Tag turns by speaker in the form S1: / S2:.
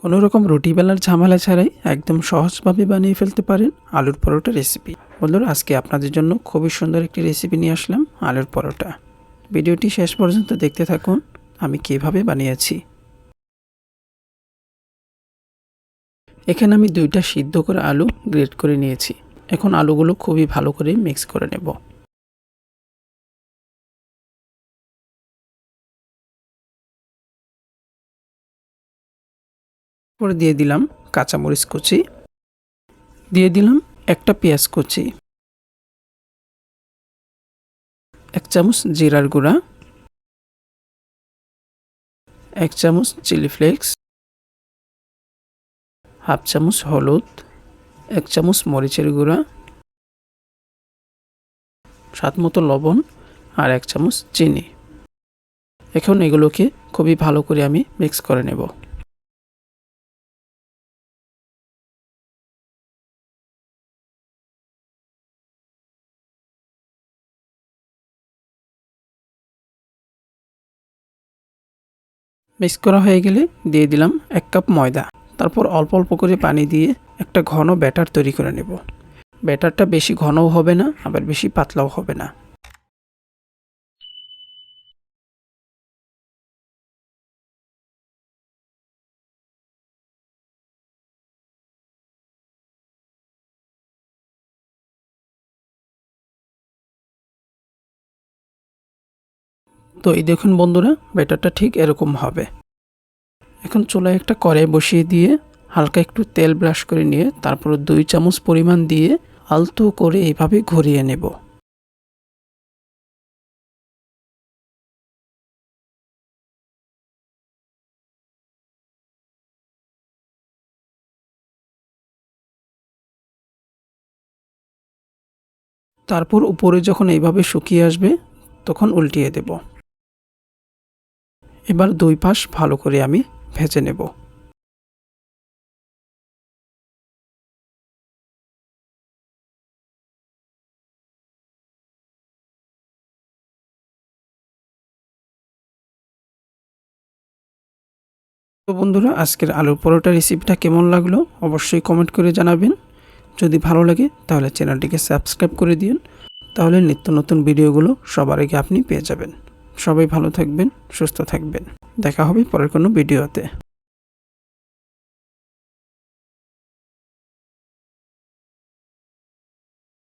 S1: কোনো রকম রুটি বেলার ঝামেলা ছাড়াই একদম সহজভাবে বানিয়ে ফেলতে পারেন আলুর পরোটা রেসিপি। বন্ধুরা, আজকে আপনাদের জন্য খুবই সুন্দর একটি রেসিপি নিয়ে আসলাম, আলুর পরোটা। ভিডিওটি শেষ পর্যন্ত দেখতে থাকুন আমি কিভাবে বানিয়েছি। এখানে আমি 2টা সিদ্ধ করে আলু গ্রেট করে নিয়েছি। এখন আলুগুলো খুবই ভালো করে মিক্স করে নেব। পরে দিয়ে দিলাম কাঁচামরিচ কুচি, দিয়ে দিলাম একটা পেঁয়াজ কুচি, 1 চামচ জিরার গুঁড়া, 1 চামচ চিলি ফ্লেক্স, হাফ চামচ হলুদ, 1 চামচ মরিচের গুঁড়া, স্বাদ মতো লবণ আর 1 চামচ চিনি। এখন এগুলোকে খুবই ভালো করে আমি মিক্স করে নেব। মিক্স করা হয়ে গেলে দিয়ে দিলাম 1 কাপ ময়দা। তারপর অল্প অল্প করে পানি দিয়ে একটা ঘন ব্যাটার তৈরি করে নেব। ব্যাটারটা বেশি ঘনও হবে না, আবার বেশি পাতলাও হবে না। তো এই দেখুন বন্ধুরা, ব্যাটারটা ঠিক এরকম হবে। এখন চুলায় একটা কড়াই বসিয়ে দিয়ে হালকা একটু তেল ব্রাশ করে নিয়ে তারপর 2 চামচ পরিমাণ দিয়ে আলতো করে এইভাবে ঘুরিয়ে নেব। তারপর উপরে যখন এইভাবে শুকিয়ে আসবে তখন উল্টিয়ে দেব। এবার 2 পাশ ভালো করে আমি ভেজে নেব। তো বন্ধুরা, আজকের আলুর পরোটা রেসিপিটা কেমন লাগলো অবশ্যই কমেন্ট করে জানাবেন। যদি ভালো লাগে তাহলে চ্যানেলটিকে সাবস্ক্রাইব করে দিন, তাহলে নিত্য নতুন ভিডিওগুলো সবার আগে আপনি পেয়ে যাবেন। সবাই ভালো থাকবেন, সুস্থ থাকবেন। দেখা হবে পরের কোনো ভিডিওতে।